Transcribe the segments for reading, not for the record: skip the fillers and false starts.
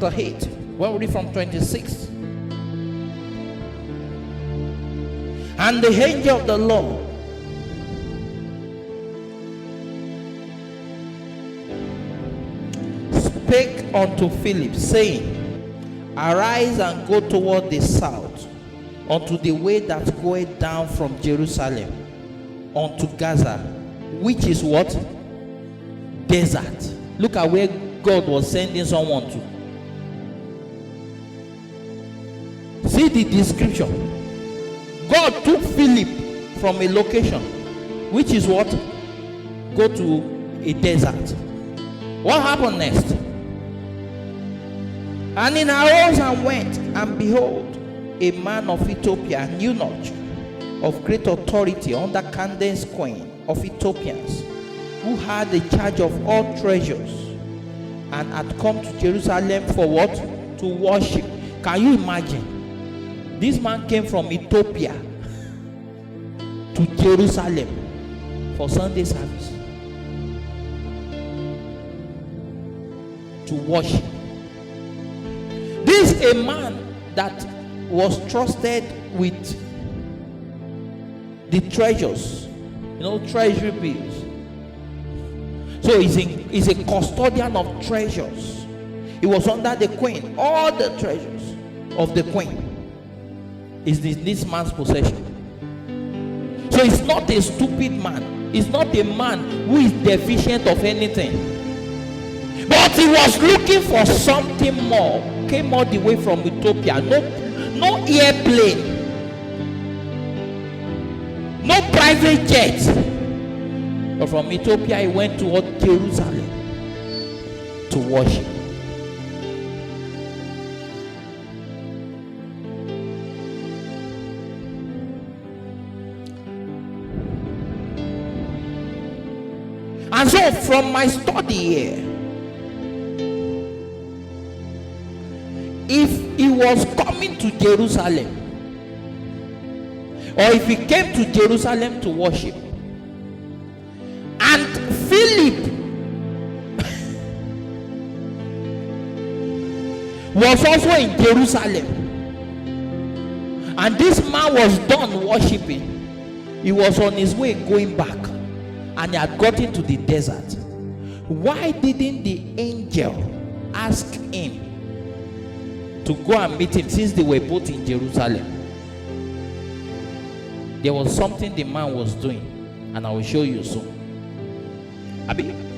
chapter 8. We'll read from 26. And the angel of the Lord spake unto Philip, saying, Arise and go toward the south, unto the way that goeth down from Jerusalem unto Gaza, which is what? Desert. Look at where God was sending someone to. See the description. God took Philip from a location, which is what? Go to a desert. What happened next? And he arose and went, and behold, a man of Ethiopia, an eunuch of great authority under Candace queen of Ethiopians, who had the charge of all treasures, and had come to Jerusalem for what? To worship. Can you imagine? This man came from Ethiopia to Jerusalem for Sunday service to worship. This is a man that was trusted with the treasures, treasury bills. So he's a custodian of treasures. He was under the queen. All the treasures of the queen is this man's possession. So he's not a stupid man. He's not a man who is deficient of anything. But he was looking for something more. Came all the way from Ethiopia. No airplane. No private jet. But from Ethiopia he went to Jerusalem to worship. And so from my study here, if he was coming to Jerusalem, or if he came to Jerusalem to worship, and Philip was also in Jerusalem, and this man was done worshiping, he was on his way going back, and he had gotten to the desert. Why didn't the angel ask him to go and meet him, since they were both in Jerusalem? There was something the man was doing, and I will show you soon.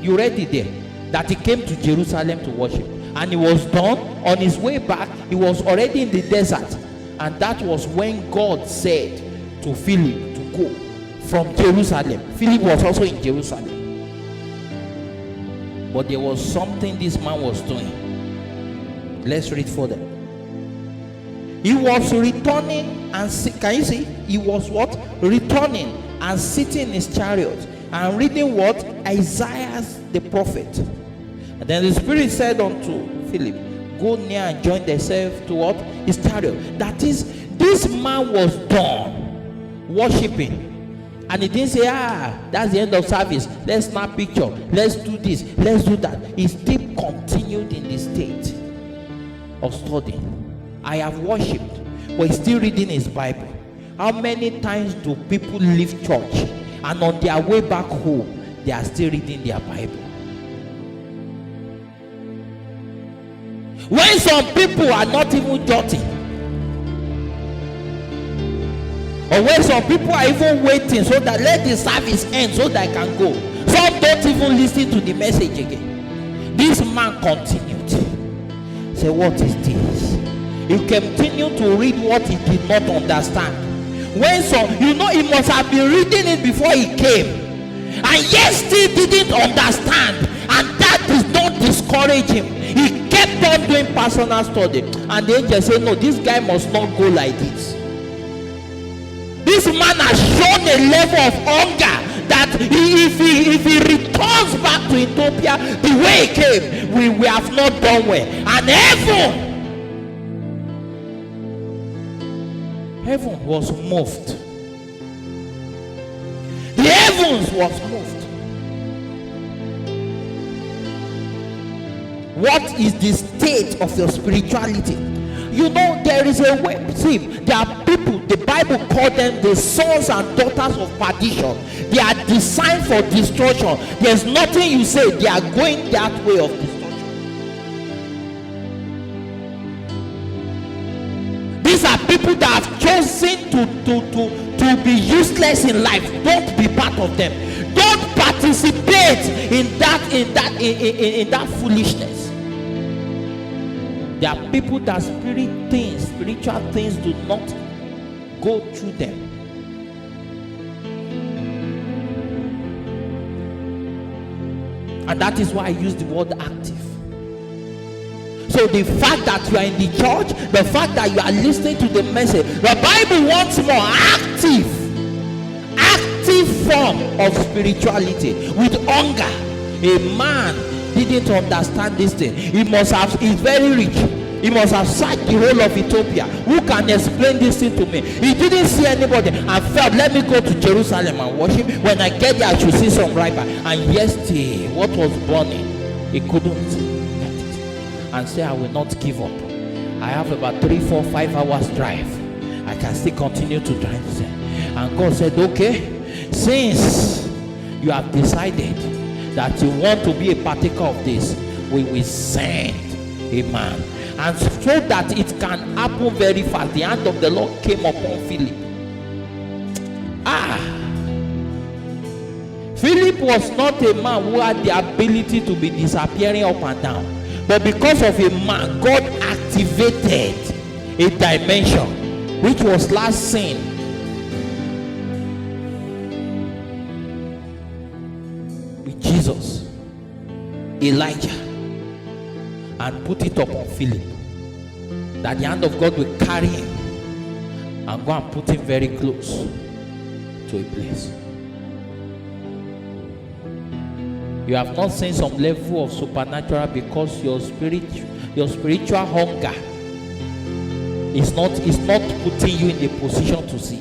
You read it there, that he came to Jerusalem to worship, and he was done. On his way back, he was already in the desert, and that was when God said to Philip to go from Jerusalem. Philip was also in Jerusalem, but there was something this man was doing. Let's read further. He was returning, and can you see? He was what? Returning and sitting in his chariot and reading what? Isaiah the prophet. And then the Spirit said unto Philip, Go near and join thyself to what? His chariot. That is, this man was done worshiping. And he didn't say, that's the end of service. Let's snap picture. Let's do this. Let's do that. He still continued in the state of study. I have worshipped, but he's still reading his Bible. How many times do people leave church and on their way back home, they are still reading their Bible? When some people are not even jotting, or when some people are even waiting so that let the service end so that I can go, some don't even listen to the message again. This man continued. Say, what is this? He continued to read what he did not understand. When he must have been reading it before he came, and yet still didn't understand, and that did not discourage him. He kept on doing personal study, and the angel said, no, this guy must not go like this. This man has shown a level of hunger that if he returns back to Ethiopia the way he came, we have not done well. And heaven was moved. The heavens was moved. what is the state of your spirituality. You know, there is a way. See, there are people, the Bible called them the sons and daughters of perdition. They are designed for destruction. There's nothing you say, they are going that way of destruction. These are people that have chosen to be useless in life. Don't be part of them. Don't participate in that foolishness. There are people that spiritual things do not go through them. And that is why I use the word active. So the fact that you are in the church, the fact that you are listening to the message, the Bible wants more active form of spirituality with hunger. A man didn't understand this thing. He's very rich. He must have searched the whole of Ethiopia. Who can explain this thing to me? He didn't see anybody and felt, let me go to Jerusalem and worship. When I get there, I should see some riper. And yesterday, what was burning, he couldn't get it. And say, I will not give up. I have about 3, 4, 5 hours drive. I can still continue to drive. And God said, okay, since you have decided that you want to be a partaker of this, we will send a man. And so that it can happen very fast, the hand of the Lord came upon Philip. Philip was not a man who had the ability to be disappearing up and down. But because of a man, God activated a dimension which was last seen with Jesus, Elijah, and put it upon Philip, that the hand of God will carry him and go and put him very close to a place. You have not seen some level of supernatural because your spiritual hunger is not putting you in a position to see.